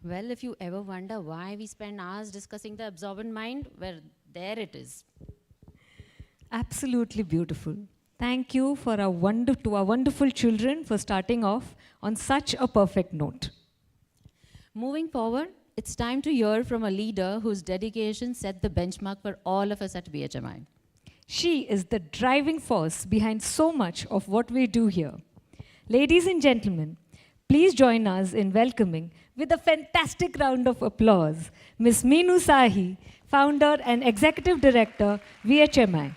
Well, if you ever wonder why we spend hours discussing the absorbent mind, well, there it is. Absolutely beautiful. Thank you for to our wonderful children for starting off on such a perfect note. Moving forward, it's time to hear from a leader whose dedication set the benchmark for all of us at VHMI. She is the driving force behind so much of what we do here. Ladies and gentlemen, please join us in welcoming with a fantastic round of applause, Ms. Meenu Sahi, founder and executive director, VHMI.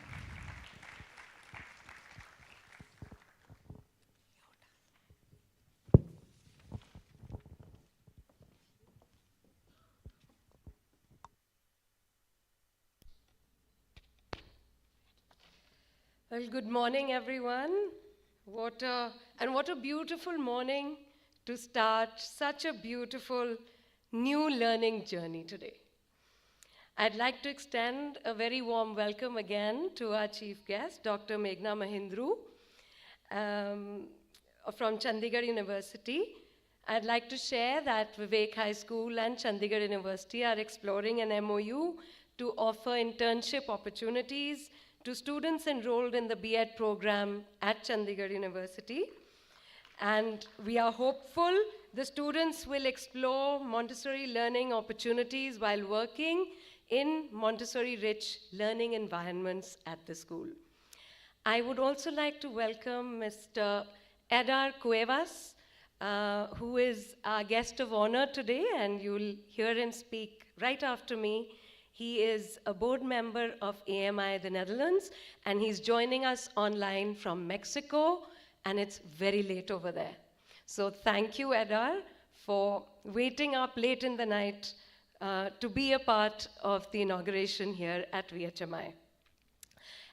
Well, good morning, everyone. What a beautiful morning to start such a beautiful new learning journey today. I'd like to extend a very warm welcome again to our chief guest, Dr. Meghna Mahindru from Chandigarh University. I'd like to share that Vivek High School and Chandigarh University are exploring an MOU to offer internship opportunities to students enrolled in the B.Ed program at Chandigarh University. And we are hopeful the students will explore Montessori learning opportunities while working in Montessori-rich learning environments at the school. I would also like to welcome Mr. Edar Cuevas, who is our guest of honor today, and you'll hear him speak right after me. He is a board member of AMI, the Netherlands, and he's joining us online from Mexico, and it's very late over there. So thank you, Edar, for waiting up late in the night to be a part of the inauguration here at VHMI.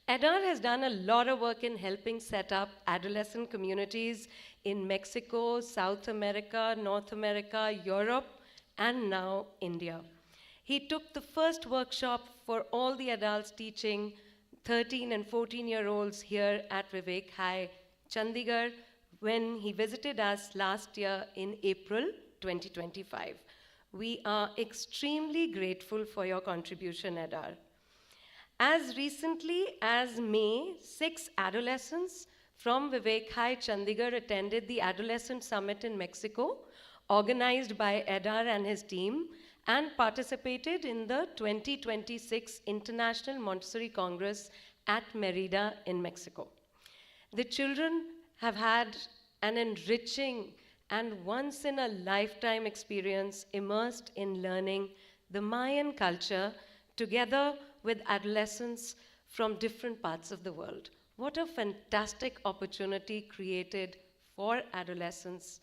Edar has done a lot of work in helping set up adolescent communities in Mexico, South America, North America, Europe, and now India. He took the first workshop for all the adults teaching 13 and 14-year-olds here at Vivek High, Chandigarh, when he visited us last year in April 2025. We are extremely grateful for your contribution, Edar. As recently as May, 6 adolescents from Vivek High, Chandigarh attended the Adolescent Summit in Mexico, organized by Edar and his team, and participated in the 2026 International Montessori Congress at Merida in Mexico. The children have had an enriching and once-in-a-lifetime experience immersed in learning the Mayan culture together with adolescents from different parts of the world. What a fantastic opportunity created for adolescents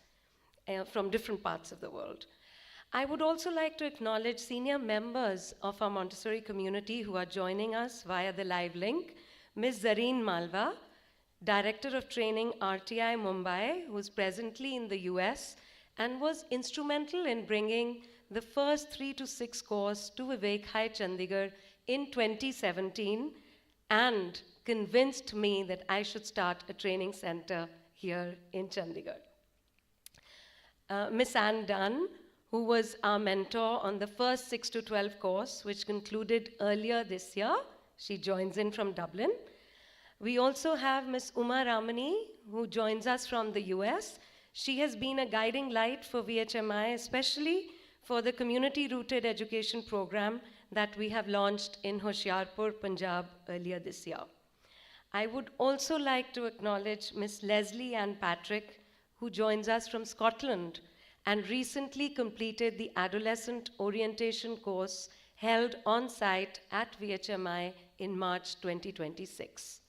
from different parts of the world. I would also like to acknowledge senior members of our Montessori community who are joining us via the live link. Ms. Zareen Malva, Director of Training RTI Mumbai, who is presently in the US and was instrumental in bringing the first 3 to 6 course to Vivek High Chandigarh in 2017 and convinced me that I should start a training center here in Chandigarh. Ms. Ann Dunn, who was our mentor on the first 6 to 12 course, which concluded earlier this year. She joins in from Dublin. We also have Ms. Uma Ramani, who joins us from the US. She has been a guiding light for VHMI, especially for the community-rooted education program that we have launched in Hoshiarpur, Punjab earlier this year. I would also like to acknowledge Ms. Leslie Ann Patrick, who joins us from Scotland and recently completed the adolescent orientation course held on site at VHMI in March 2026.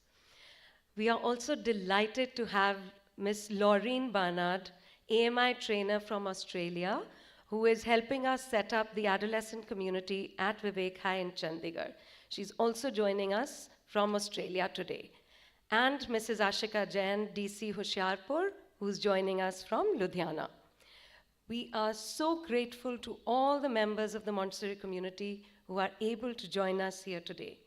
We are also delighted to have Ms. Laureen Barnard, AMI trainer from Australia, who is helping us set up the adolescent community at Vivek High in Chandigarh. She's also joining us from Australia today. And Mrs. Ashika Jain, DC Hoshiarpur, who's joining us from Ludhiana. We are so grateful to all the members of the Montessori community who are able to join us here today.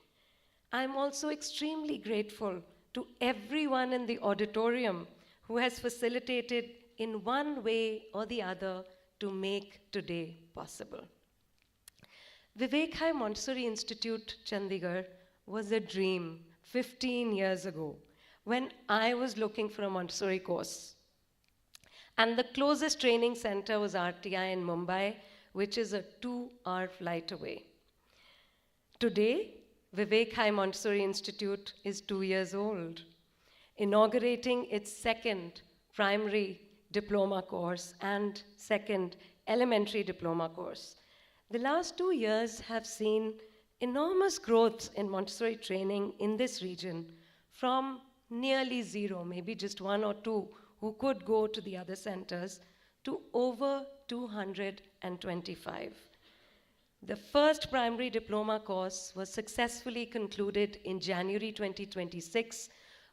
I'm also extremely grateful to everyone in the auditorium who has facilitated in one way or the other to make today possible. Vivek High Montessori Institute, Chandigarh, was a dream 15 years ago when I was looking for a Montessori course. And the closest training center was RTI in Mumbai, which is a 2-hour flight away. Today, Vivek High Montessori Institute is 2 years old, inaugurating its second primary diploma course and second elementary diploma course. The last 2 years have seen enormous growth in Montessori training in this region from nearly zero, maybe just 1 or 2 who could go to the other centers, to over 225. The first primary diploma course was successfully concluded in January 2026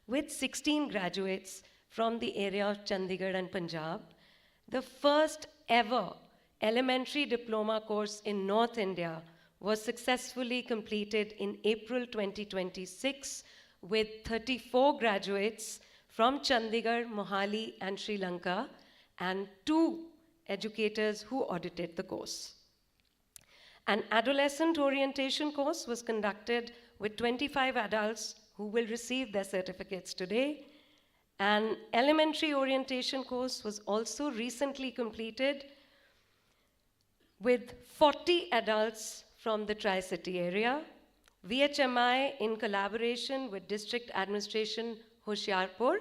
with 16 graduates from the area of Chandigarh and Punjab. The first ever elementary diploma course in North India was successfully completed in April 2026 with 34 graduates from Chandigarh, Mohali, and Sri Lanka, and 2 educators who audited the course. An adolescent orientation course was conducted with 25 adults who will receive their certificates today. An elementary orientation course was also recently completed with 40 adults from the Tri-City area. VHMI, in collaboration with District Administration Hoshiarpur,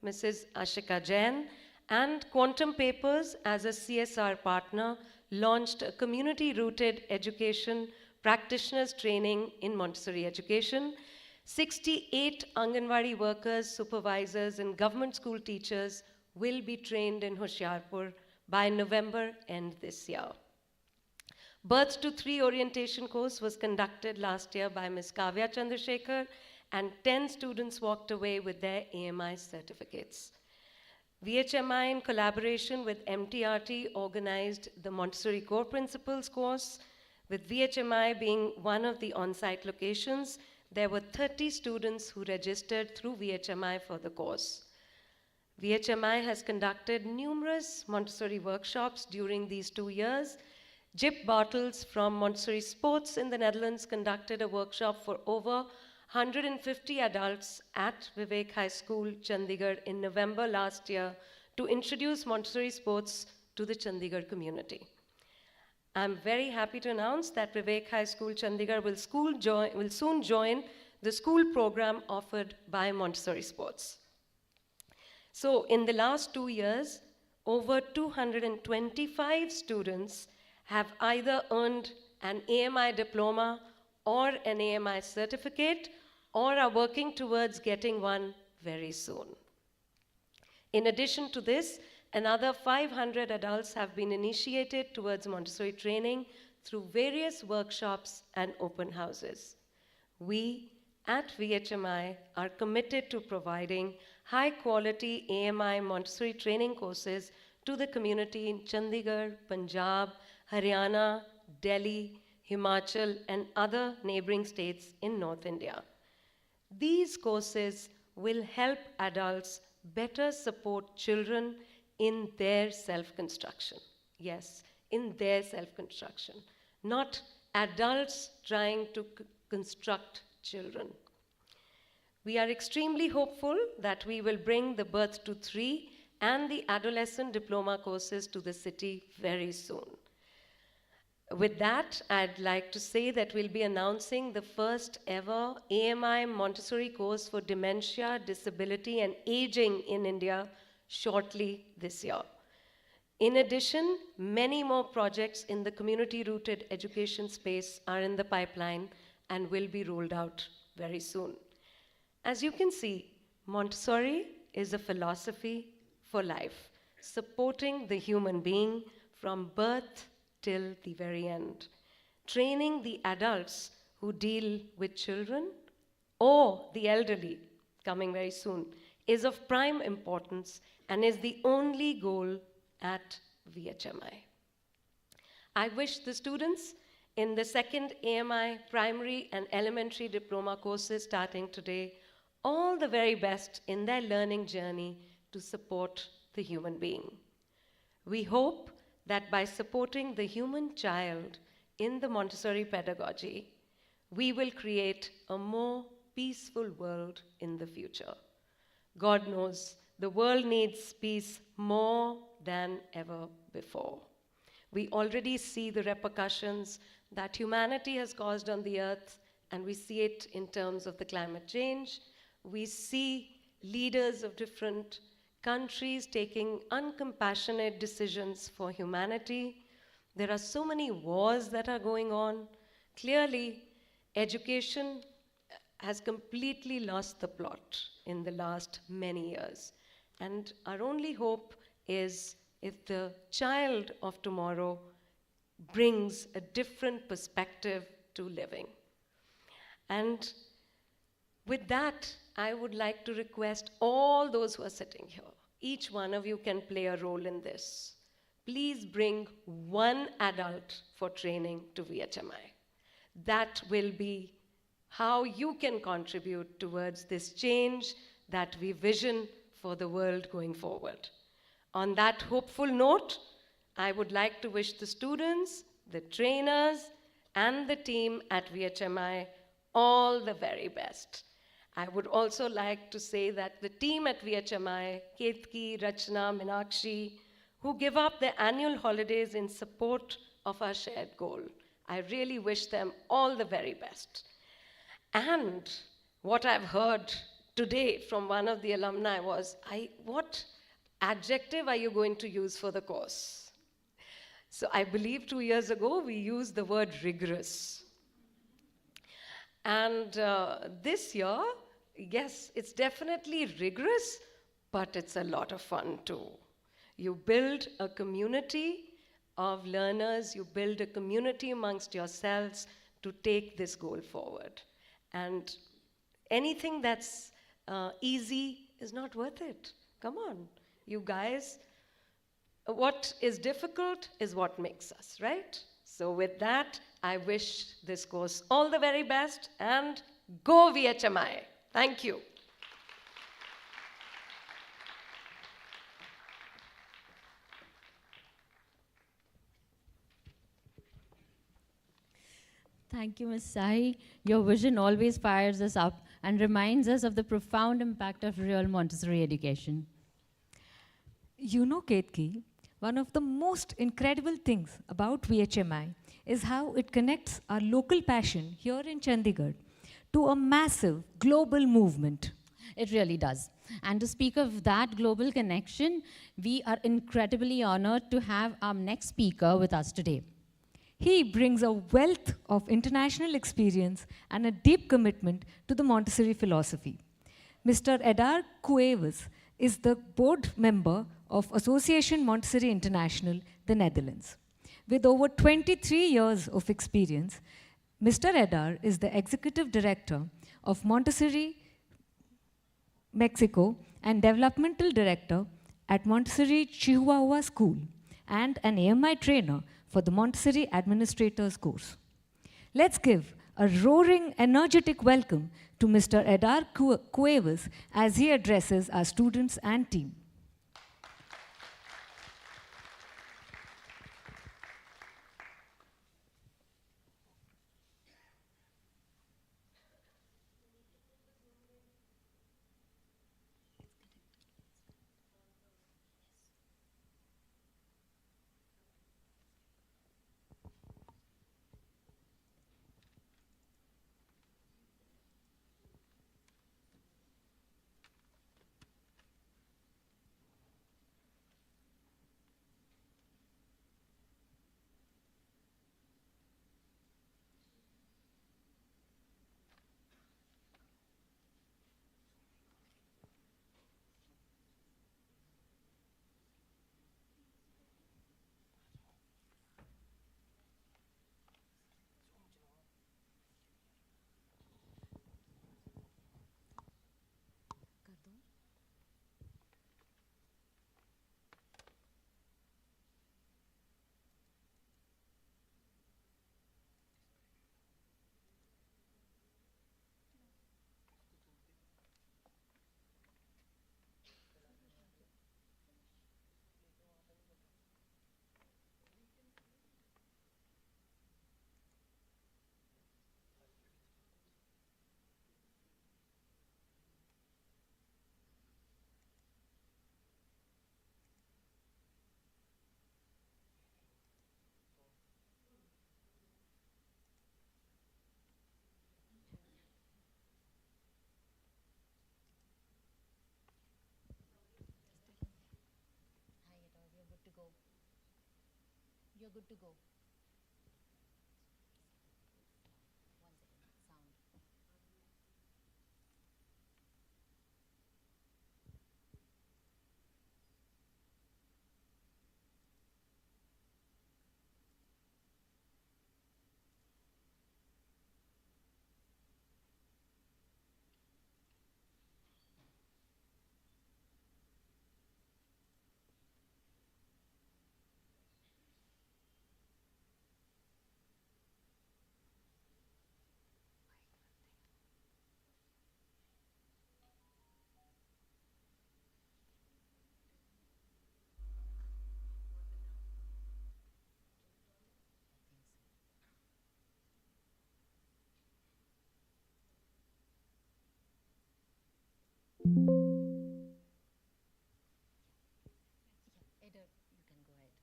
Mrs. Ashika Jain, and Quantum Papers as a CSR partner, launched a community-rooted education practitioners training in Montessori education. 68 Anganwadi workers, supervisors, and government school teachers will be trained in Hoshiarpur by November end this year. Birth to 3 orientation course was conducted last year by Ms. Kavya Chandrasekhar, and 10 students walked away with their AMI certificates. VHMI, in collaboration with MTRT, organized the Montessori Core Principles course. With VHMI being one of the on-site locations, there were 30 students who registered through VHMI for the course. VHMI has conducted numerous Montessori workshops during these 2 years. Jip Bartels from Montessori Sports in the Netherlands conducted a workshop for over 150 adults at Vivek High School, Chandigarh, in November last year to introduce Montessori sports to the Chandigarh community. I'm very happy to announce that Vivek High School, Chandigarh will soon join the school program offered by Montessori Sports. So in the last 2 years, over 225 students have either earned an AMI diploma or an AMI certificate, or are working towards getting one very soon. In addition to this, another 500 adults have been initiated towards Montessori training through various workshops and open houses. We at VHMI are committed to providing high-quality AMI Montessori training courses to the community in Chandigarh, Punjab, Haryana, Delhi, Himachal, and other neighboring states in North India. These courses will help adults better support children in their self-construction. Yes, in their self-construction, not adults trying to construct children. We are extremely hopeful that we will bring the Birth to 3 and the adolescent diploma courses to the city very soon. With that, I'd like to say that we'll be announcing the first ever AMI Montessori course for dementia, disability, and aging in India shortly this year. In addition, many more projects in the community-rooted education space are in the pipeline and will be rolled out very soon. As you can see, Montessori is a philosophy for life, supporting the human being from birth till the very end. Training the adults who deal with children or the elderly, coming very soon, is of prime importance and is the only goal at VHMI. I wish the students in the second AMI primary and elementary diploma courses starting today all the very best in their learning journey to support the human being. We hope that by supporting the human child in the Montessori pedagogy, we will create a more peaceful world in the future. God knows the world needs peace more than ever before. We already see the repercussions that humanity has caused on the earth, and we see it in terms of the climate change. We see leaders of different countries taking uncompassionate decisions for humanity. There are so many wars that are going on. Clearly, education has completely lost the plot in the last many years. And our only hope is if the child of tomorrow brings a different perspective to living. And with that, I would like to request all those who are sitting here, each one of you can play a role in this. Please bring one adult for training to VHMI. That will be how you can contribute towards this change that we vision for the world going forward. On that hopeful note, I would like to wish the students, the trainers, and the team at VHMI all the very best. I would also like to say that the team at VHMI, Ketki, Rachna, Meenakshi, who give up their annual holidays in support of our shared goal, I really wish them all the very best. And what I've heard today from one of the alumni was, what adjective are you going to use for the course? So I believe 2 years ago, we used the word rigorous. And this year, yes, it's definitely rigorous, but it's a lot of fun too. You build a community of learners, you build a community amongst yourselves to take this goal forward. And anything that's easy is not worth it. Come on, you guys. What is difficult is what makes us, right? So with that, I wish this course all the very best, and go VHMI. Thank you. Thank you, Ms. Sai. Your vision always fires us up and reminds us of the profound impact of real Montessori education. You know, Ketki, one of the most incredible things about VHMI is how it connects our local passion here in Chandigarh to a massive global movement. It really does. And to speak of that global connection, we are incredibly honored to have our next speaker with us today. He brings a wealth of international experience and a deep commitment to the Montessori philosophy. Mr. Edar Cuevas is the board member of Association Montessori International, the Netherlands. With over 23 years of experience, Mr. Edar is the executive director of Montessori Mexico and developmental director at Montessori Chihuahua School and an AMI trainer for the Montessori Administrators course. Let's give a roaring, energetic welcome to Mr. Edar Cuevas as he addresses our students and team. you're good to go.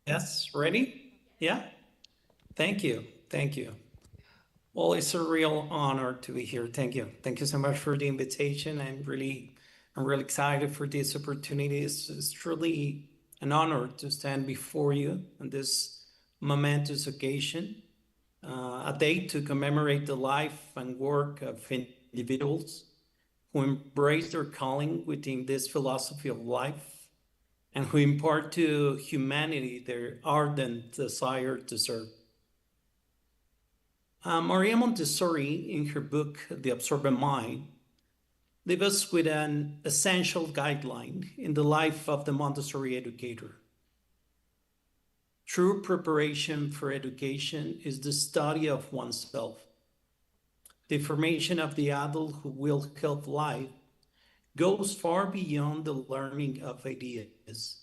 Yes, ready? Yeah? Thank you. Thank you. Well, it's a real honor to be here. Thank you. Thank you so much for the invitation. I'm really excited for this opportunity. It's truly an honor to stand before you on this momentous occasion, a day to commemorate the life and work of individuals who embrace their calling within this philosophy of life and who impart to humanity their ardent desire to serve. Maria Montessori, in her book, The Absorbent Mind, leaves us with an essential guideline in the life of the Montessori educator. True preparation for education is the study of oneself. The formation of the adult who will help life goes far beyond the learning of ideas.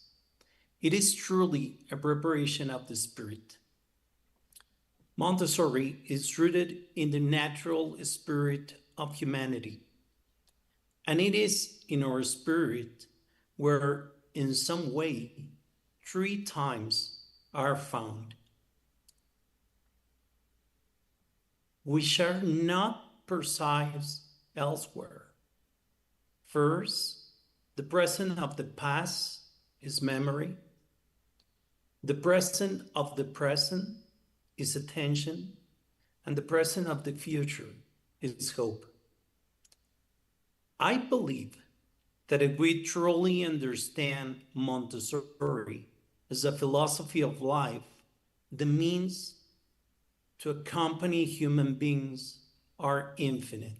It is truly a preparation of the spirit. Montessori is rooted in the natural spirit of humanity. And it is in our spirit where, in some way, three times are found, which are not perceived elsewhere. First, the present of the past is memory. The present of the present is attention, and the present of the future is hope. I believe that if we truly understand Montessori as a philosophy of life, the means to accompany human beings are infinite.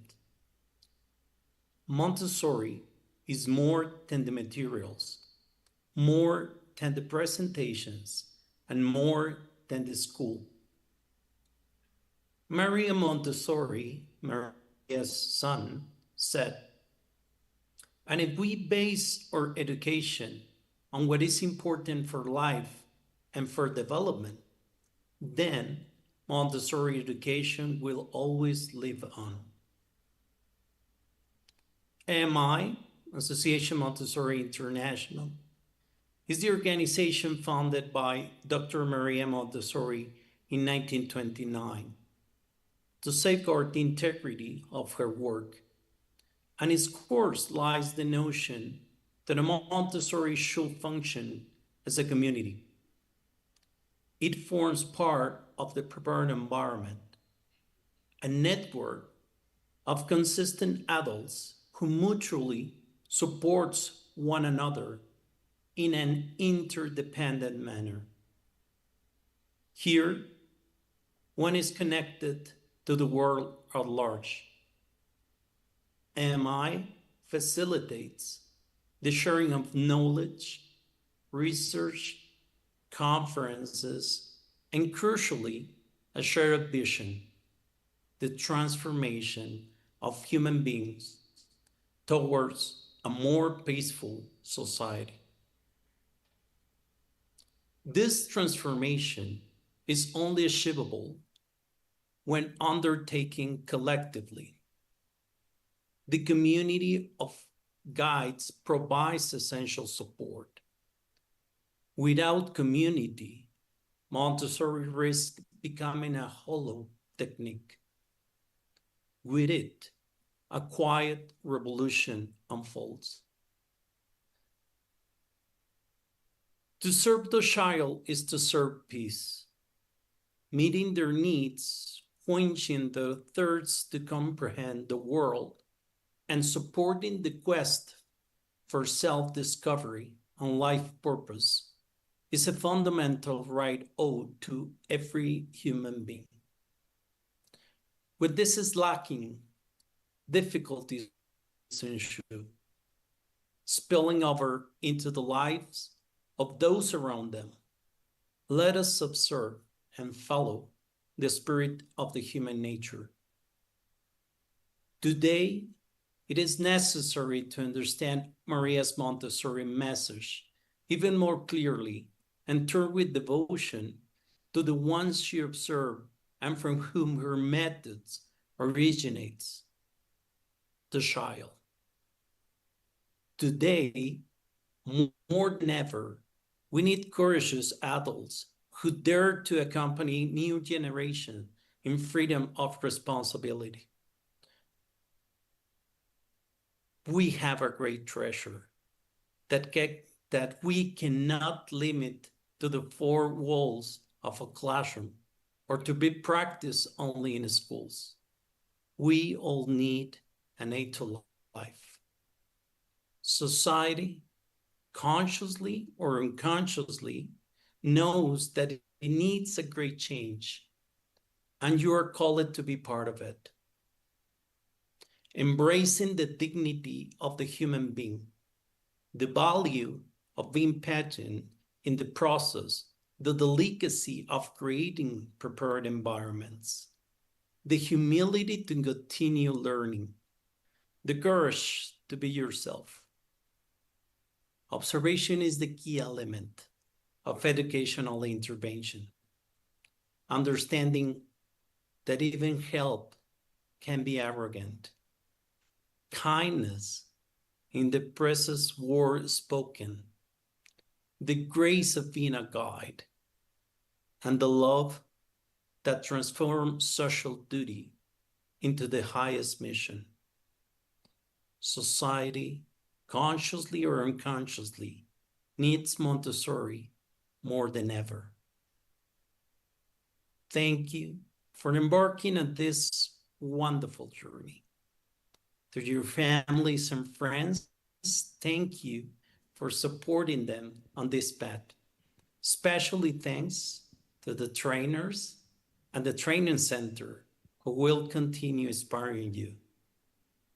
Montessori is more than the materials, more than the presentations, and more than the school. Maria Montessori, Maria's son, said, and if we base our education on what is important for life and for development, then Montessori education will always live on. AMI, Association Montessori International, is the organization founded by Dr. Maria Montessori in 1929 to safeguard the integrity of her work. And its core lies the notion that a Montessori should function as a community. It forms part of the prepared environment, a network of consistent adults who mutually supports one another in an interdependent manner. Here, one is connected to the world at large. AMI facilitates the sharing of knowledge, research, conferences, and crucially, a shared vision, the transformation of human beings towards a more peaceful society. This transformation is only achievable when undertaken collectively. The community of guides provides essential support. Without community, Montessori risks becoming a hollow technique. With it, a quiet revolution unfolds. To serve the child is to serve peace. meeting their needs, quenching their thirst to comprehend the world, and supporting the quest for self-discovery and life purpose is a fundamental right owed to every human being. When this is lacking, difficulties ensue, spilling over into the lives of those around them. Let us observe and follow the spirit of the human nature. Today, it is necessary to understand Maria's Montessori message even more clearly and turn with devotion to the ones she observed and from whom her methods originates, the child. Today, more than ever, we need courageous adults who dare to accompany new generation in freedom of responsibility. We have a great treasure that we cannot limit to the four walls of a classroom or to be practiced only in schools. We all need an aid to life. Society, consciously or unconsciously, knows that it needs a great change, and you are called to be part of it. Embracing the dignity of the human being, the value of being patient in the process, the delicacy of creating prepared environments, the humility to continue learning, the courage to be yourself. Observation is the key element of educational intervention. Understanding that even help can be arrogant. Kindness in the precious word spoken. The grace of being a guide. And the love that transforms social duty into the highest mission. Society, consciously or unconsciously, needs Montessori more than ever. Thank you for embarking on this wonderful journey. To your families and friends, thank you for supporting them on this path. Especially thanks to the trainers and the training center who will continue inspiring you.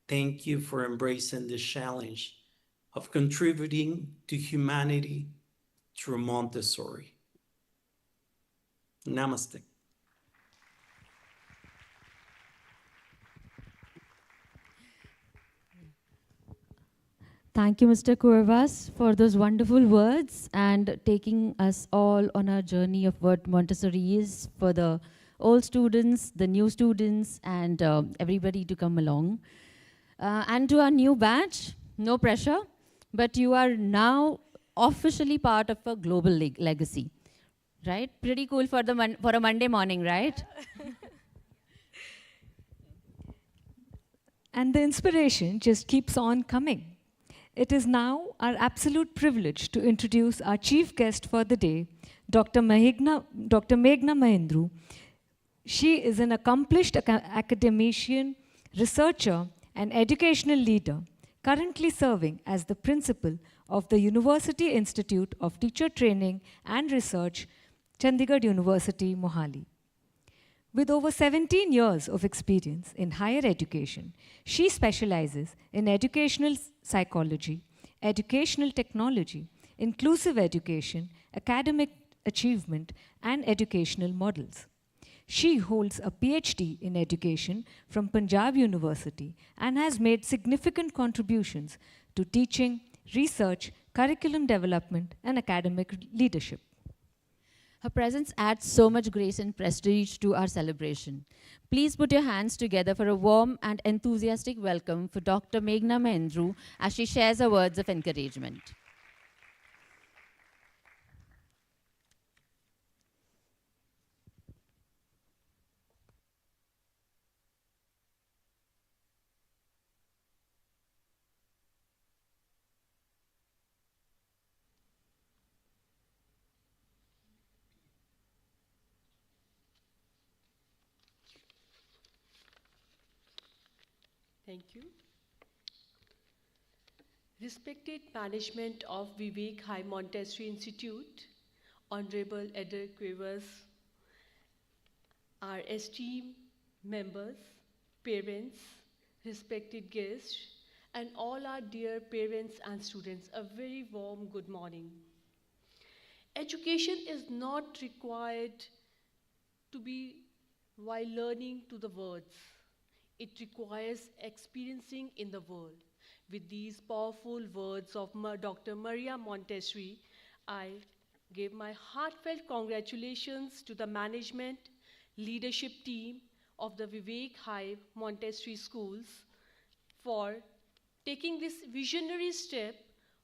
Thank you for embracing the challenge of contributing to humanity through Montessori. Namaste. Thank you, Mr. Kurvas, for those wonderful words and taking us all on our journey of what Montessori is for the old students, the new students, and everybody to come along. And to our new batch, no pressure, but you are now officially part of a global legacy, right? Pretty cool for for a Monday morning, right? And the inspiration just keeps on coming. It is now our absolute privilege to introduce our chief guest for the day, Dr. Meghna Mahindru. She is an accomplished academician, researcher, and educational leader, currently serving as the principal of the University Institute of Teacher Training and Research, Chandigarh University, Mohali. With over 17 years of experience in higher education, she specializes in educational psychology, educational technology, inclusive education, academic achievement, and educational models. She holds a PhD in education from Punjab University and has made significant contributions to teaching, research, curriculum development, and academic leadership. Her presence adds so much grace and prestige to our celebration. Please put your hands together for a warm and enthusiastic welcome for Dr. Meghna Mahindru as she shares her words of encouragement. Thank you. Respected management of Vivek High Montessori Institute, Honorable Eder Quivers, our esteemed members, parents, respected guests, and all our dear parents and students, a very warm good morning. Education is not required to be while learning to the words. It requires experiencing in the world. With these powerful words of Dr. Maria Montessori, I give my heartfelt congratulations to the management, leadership team of the Vivek High Montessori Schools for taking this visionary step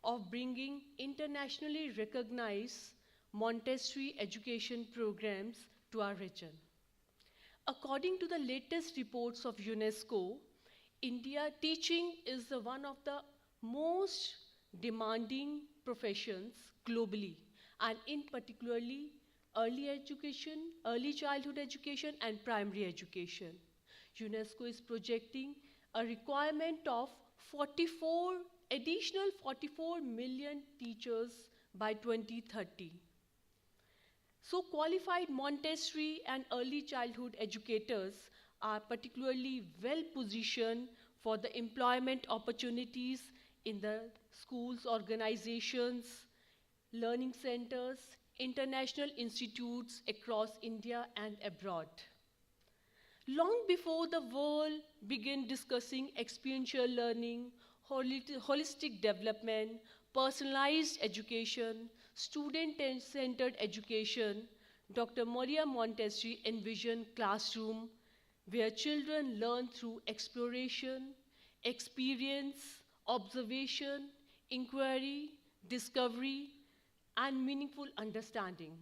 of bringing internationally recognized Montessori education programs to our region. According to the latest reports of UNESCO, India teaching is one of the most demanding professions globally, and in particularly early education, early childhood education, and primary education. UNESCO is projecting a requirement of additional 44 million teachers by 2030. So qualified Montessori and early childhood educators are particularly well positioned for the employment opportunities in the schools, organizations, learning centers, international institutes across India and abroad. Long before the world began discussing experiential learning, holistic development, personalized education, student-centered education, Dr. Maria Montessori envisioned classroom where children learn through exploration, experience, observation, inquiry, discovery, and meaningful understanding.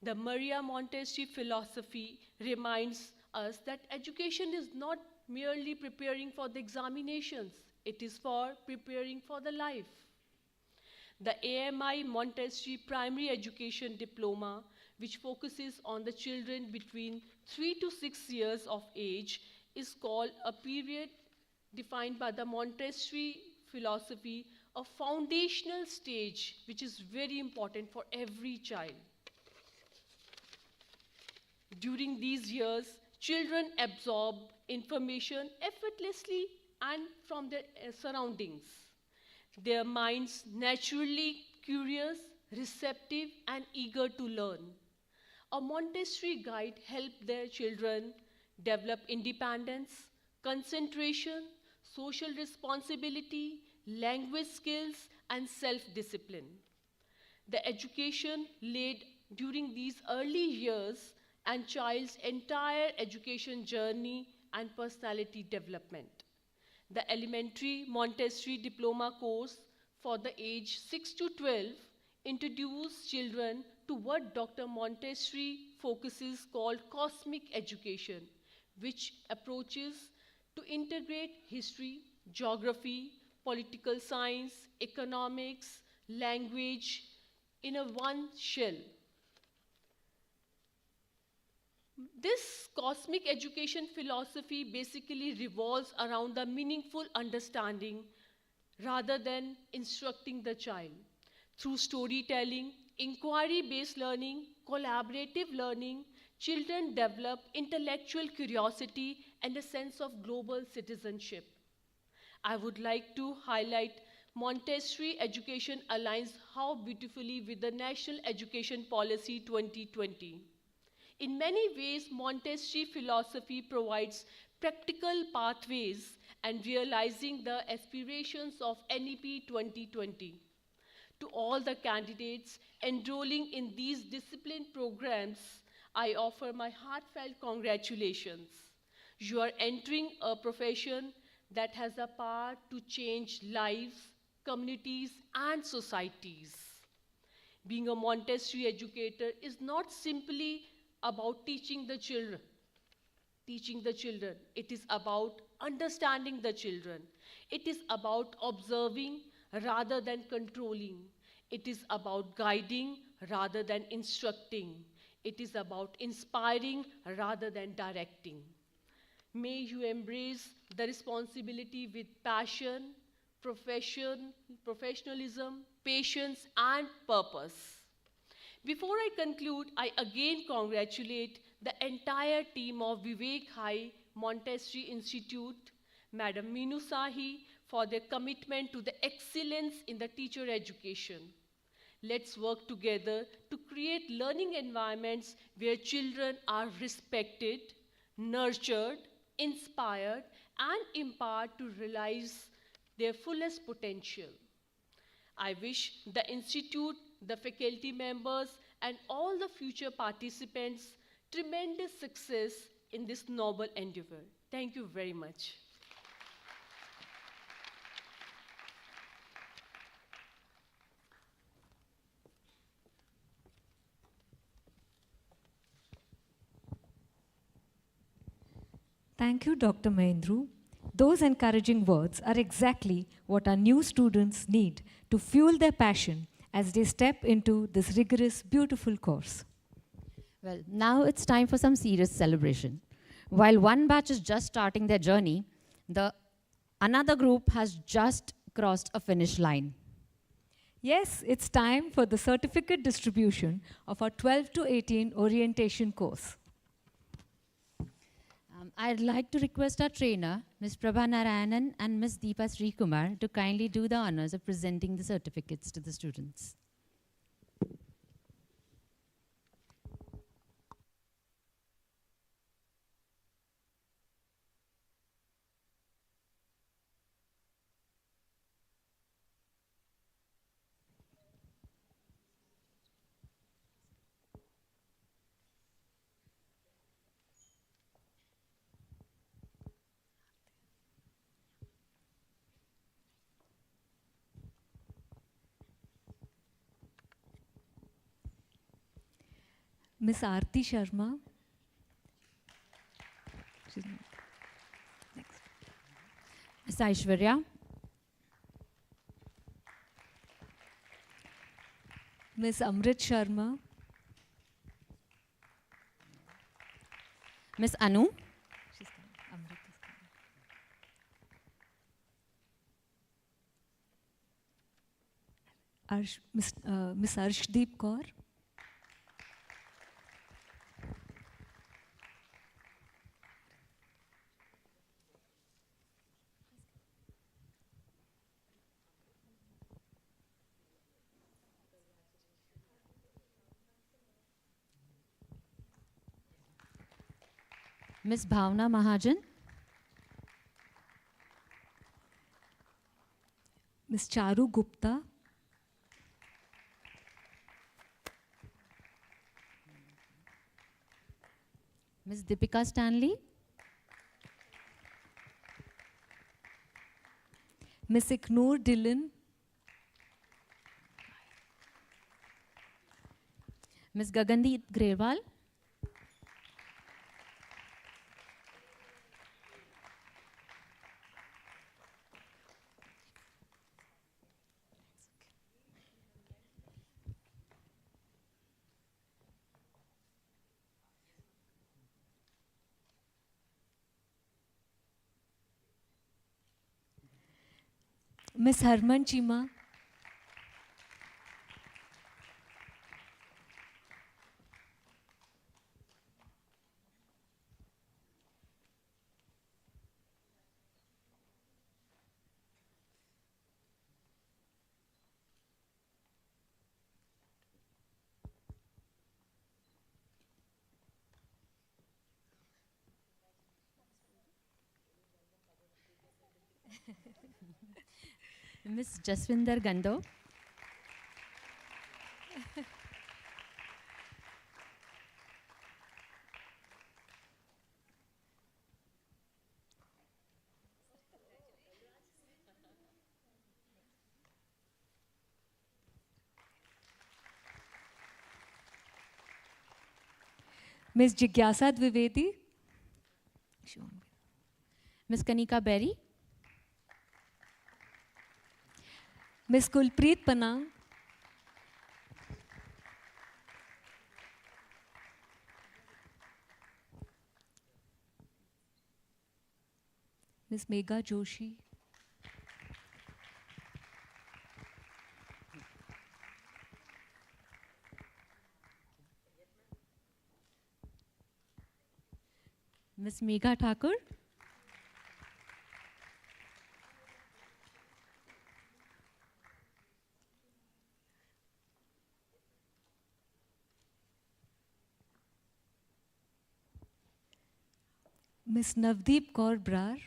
The Maria Montessori philosophy reminds us that education is not merely preparing for the examinations, it is for preparing for the life. The AMI Montessori Primary Education Diploma, which focuses on the children between 3 to 6 years of age, is called a period defined by the Montessori philosophy, a foundational stage which is very important for every child. During these years, children absorb information effortlessly and from their surroundings. Their minds naturally curious, receptive, and eager to learn. A Montessori guide helped their children develop independence, concentration, social responsibility, language skills, and self-discipline. The education laid during these early years and child's entire education journey and personality development. The elementary Montessori diploma course for the age 6 to 12 introduced children to what Dr. Montessori focuses called cosmic education, which approaches to integrate history, geography, political science, economics, language in a one shell. This cosmic education philosophy basically revolves around the meaningful understanding rather than instructing the child. Through storytelling, inquiry-based learning, collaborative learning, children develop intellectual curiosity and a sense of global citizenship. I would like to highlight Montessori education aligns how beautifully with the National Education Policy 2020. In many ways, Montessori philosophy provides practical pathways and realizing the aspirations of NEP 2020. To all the candidates enrolling in these discipline programs, I offer my heartfelt congratulations. You are entering a profession that has the power to change lives, communities, and societies. Being a Montessori educator is not simply about teaching the children. It is about understanding the children. It is about observing rather than controlling. It is about guiding rather than instructing. It is about inspiring rather than directing. May you embrace the responsibility with passion, professionalism, patience, and purpose. Before I conclude, I again congratulate the entire team of Vivek High Montessori Institute, Madam Meenu Sahi, for their commitment to the excellence in the teacher education. Let's work together to create learning environments where children are respected, nurtured, inspired, and empowered to realize their fullest potential. I wish the Institute, the faculty members, and all the future participants tremendous success in this noble endeavor. Thank you very much. Thank you, Dr. Mahendru. Those encouraging words are exactly what our new students need to fuel their passion as they step into this rigorous, beautiful course. Well, now it's time for some serious celebration. While one batch is just starting their journey, another group has just crossed a finish line. Yes, it's time for the certificate distribution of our 12 to 18 orientation course. I'd like to request our trainer, Ms. Prabha Narayanan and Ms. Deepa Srikumar, to kindly do the honors of presenting the certificates to the students. Ms. Aarti Sharma. Next. Ms. Aishwarya. Ms. Amrit Sharma. Ms. Anu. She's coming. Amrit is coming. Ms. Arshdeep Kaur. Ms. Bhavna Mahajan. Ms. Charu Gupta. Ms. Deepika Stanley. Ms. Iknoor Dillon. Ms. Gagandeep Grewal. Ms. Harman Chima. Ms. Jaswinder Gando. Ms. Jigyasa Dwivedi. Ms. Kanika Berry. Ms. Kulpreet Panang. Ms. Megha Joshi. Ms. Megha Thakur. Ms. Navdeep Kaur Brar.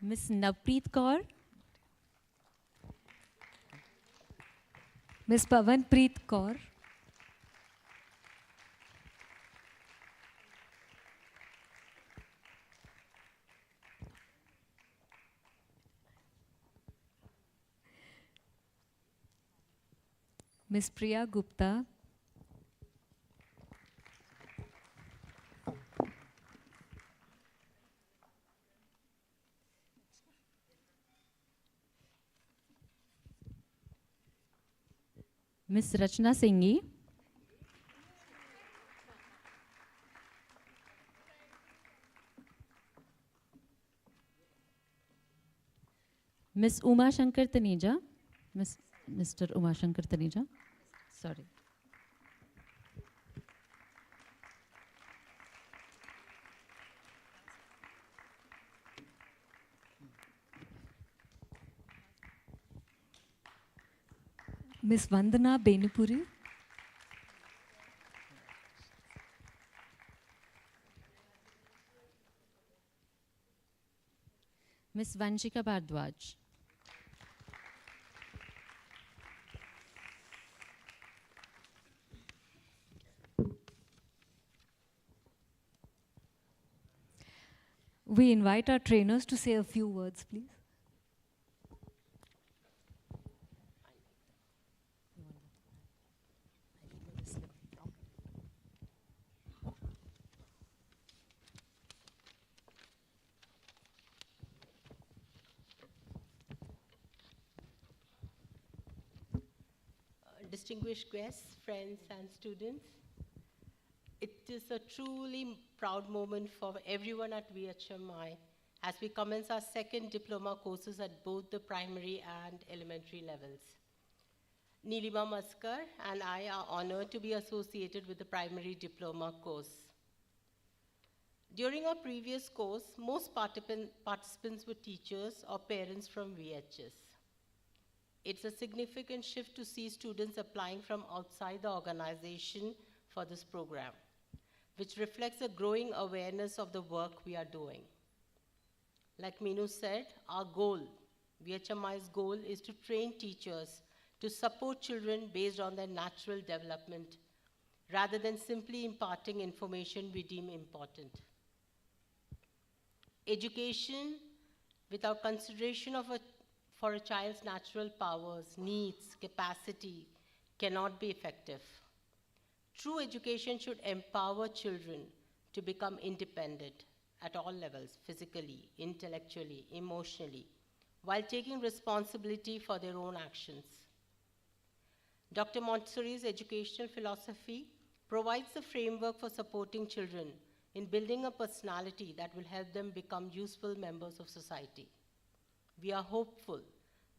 Ms. Navpreet Kaur. Ms. Pavanpreet Kaur. Ms. Priya Gupta. Ms. Rachna Singhi. Ms. Uma Shankar Taneja. Mr. Uma Shankar Taneja. Sorry. Ms. Vandana Benupuri. Ms. Vanshika Bhardwaj. We invite our trainers to say a few words, please. Distinguished guests, friends, and students, it is a truly proud moment for everyone at VHMI as we commence our second diploma courses at both the primary and elementary levels. Neelima Maskar and I are honored to be associated with the primary diploma course. During our previous course, most participants were teachers or parents from VHS. It's a significant shift to see students applying from outside the organization for this program, which reflects a growing awareness of the work we are doing. Like Meenu said, our goal, VHMI's goal, is to train teachers to support children based on their natural development, rather than simply imparting information we deem important. Education without consideration for a child's natural powers, needs, capacity, cannot be effective. True education should empower children to become independent at all levels, physically, intellectually, emotionally, while taking responsibility for their own actions. Dr. Montessori's educational philosophy provides the framework for supporting children in building a personality that will help them become useful members of society. We are hopeful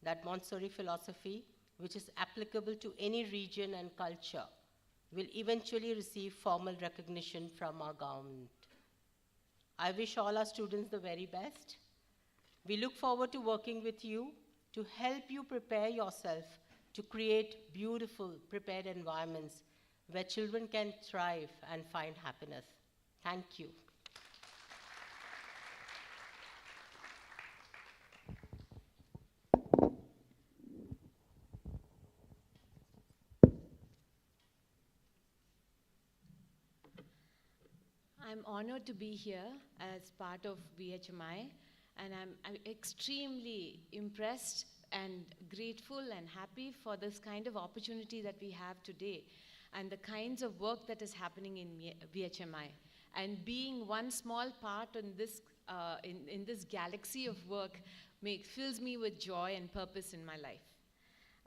that Montessori philosophy, which is applicable to any region and culture, will eventually receive formal recognition from our government. I wish all our students the very best. We look forward to working with you to help you prepare yourself to create beautiful, prepared environments where children can thrive and find happiness. Thank you. I'm honored to be here as part of VHMI, and I'm extremely impressed and grateful and happy for this kind of opportunity that we have today and the kinds of work that is happening in VHMI. And being one small part in this in this galaxy of work fills me with joy and purpose in my life.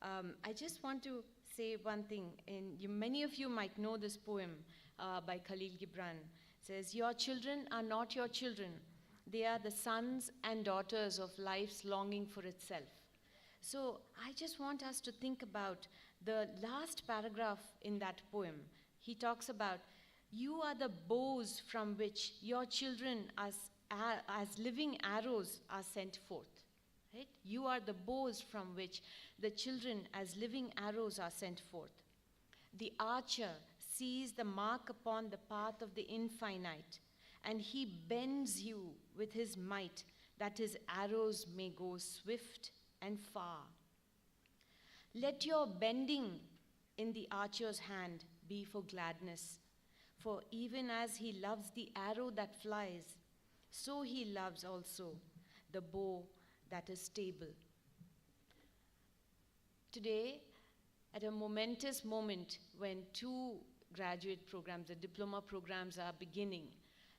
I just want to say one thing. Many of you might know this poem by Khalil Gibran. It says, "Your children are not your children. They are the sons and daughters of life's longing for itself." So I just want us to think about the last paragraph in that poem. He talks about, you are the bows from which your children as living arrows are sent forth. Right? You are the bows from which the children as living arrows are sent forth. The archer sees the mark upon the path of the infinite, and he bends you with his might that his arrows may go swift and far. Let your bending in the archer's hand be for gladness, for even as he loves the arrow that flies, so he loves also the bow that is stable. Today, at a momentous moment when 2 graduate programs, the diploma programs, are beginning,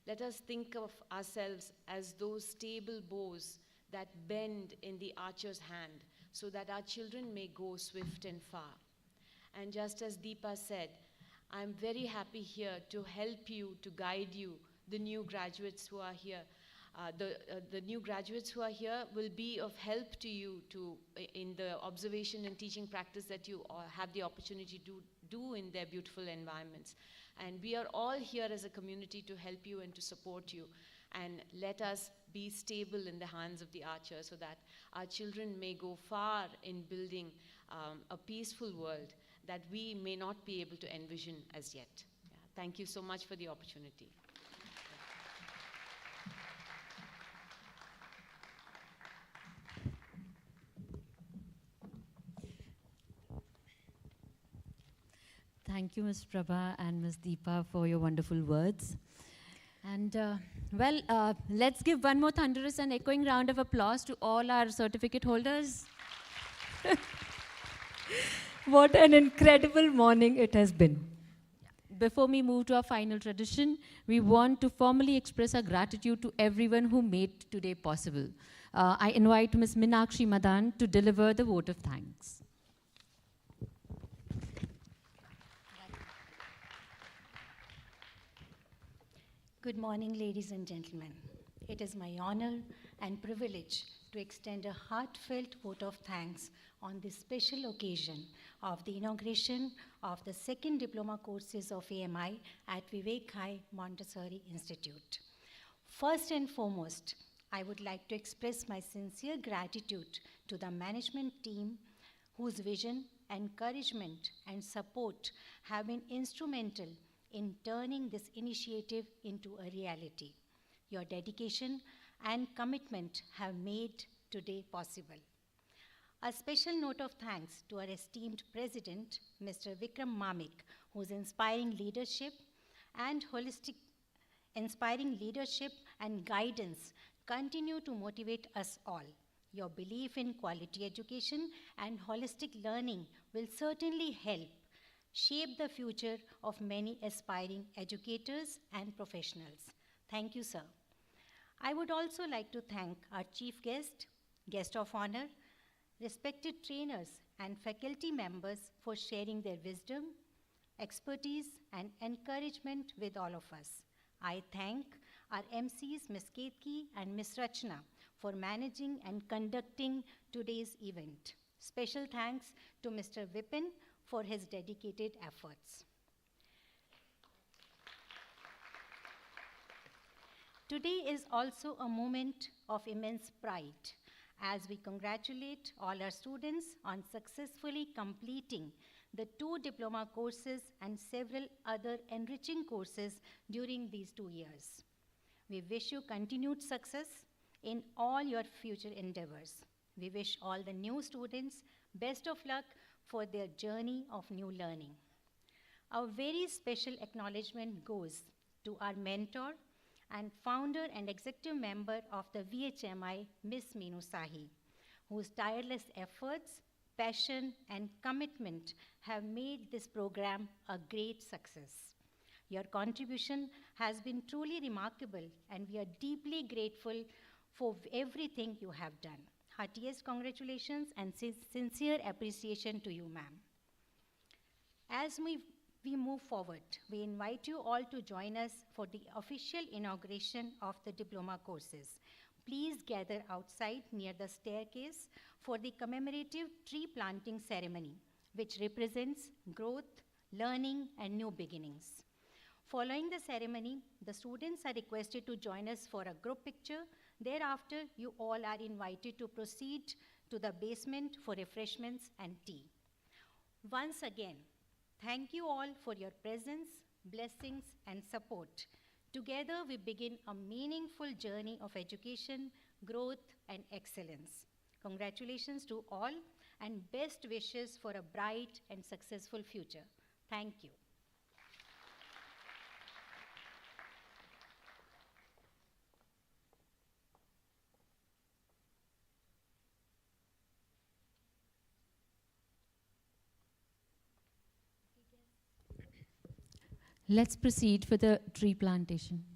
let us think of ourselves as those stable bows that bend in the archer's hand so that our children may go swift and far. And just as Deepa said, I'm very happy here to help you, to guide you, the new graduates who are here. The new graduates who are here will be of help to you in the observation and teaching practice that you have the opportunity to do in their beautiful environments. And we are all here as a community to help you and to support you. And let us be stable in the hands of the archer so that our children may go far in building a peaceful world that we may not be able to envision as yet. Yeah. Thank you so much for the opportunity. Thank you, Ms. Prabha and Ms. Deepa, for your wonderful words. And let's give one more thunderous and echoing round of applause to all our certificate holders. What an incredible morning it has been. Before we move to our final tradition, we want to formally express our gratitude to everyone who made today possible. I invite Ms. Meenakshi Madan to deliver the vote of thanks. Good morning, ladies and gentlemen. It is my honor and privilege to extend a heartfelt vote of thanks on this special occasion of the inauguration of the 2nd diploma courses of AMI at VHMI Montessori Institute. First and foremost, I would like to express my sincere gratitude to the management team whose vision, encouragement, and support have been instrumental in turning this initiative into a reality. Your dedication and commitment have made today possible. A special note of thanks to our esteemed president, Mr. Vikram Mamik, whose inspiring leadership and guidance continue to motivate us all. Your belief in quality education and holistic learning will certainly help shape the future of many aspiring educators and professionals. Thank you, sir. I would also like to thank our chief guest, guest of honor, respected trainers and faculty members for sharing their wisdom, expertise, and encouragement with all of us. I thank our MCs, Ms. Ketki and Ms. Rachna, for managing and conducting today's event. Special thanks to Mr. Vipin for his dedicated efforts. Today is also a moment of immense pride as we congratulate all our students on successfully completing the 2 diploma courses and several other enriching courses during these 2 years. We wish you continued success in all your future endeavors. We wish all the new students best of luck for their journey of new learning. Our very special acknowledgement goes to our mentor and founder and executive member of the VHMI, Ms. Meenu Sahi, whose tireless efforts, passion, and commitment have made this program a great success. Your contribution has been truly remarkable, and we are deeply grateful for everything you have done. Heartiest congratulations and sincere appreciation to you, ma'am. As we move forward, we invite you all to join us for the official inauguration of the diploma courses. Please gather outside near the staircase for the commemorative tree planting ceremony, which represents growth, learning, and new beginnings. Following the ceremony, the students are requested to join us for a group picture. Thereafter, you all are invited to proceed to the basement for refreshments and tea. Once again, thank you all for your presence, blessings, and support. Together, we begin a meaningful journey of education, growth, and excellence. Congratulations to all, and best wishes for a bright and successful future. Thank you. Let's proceed for the tree plantation.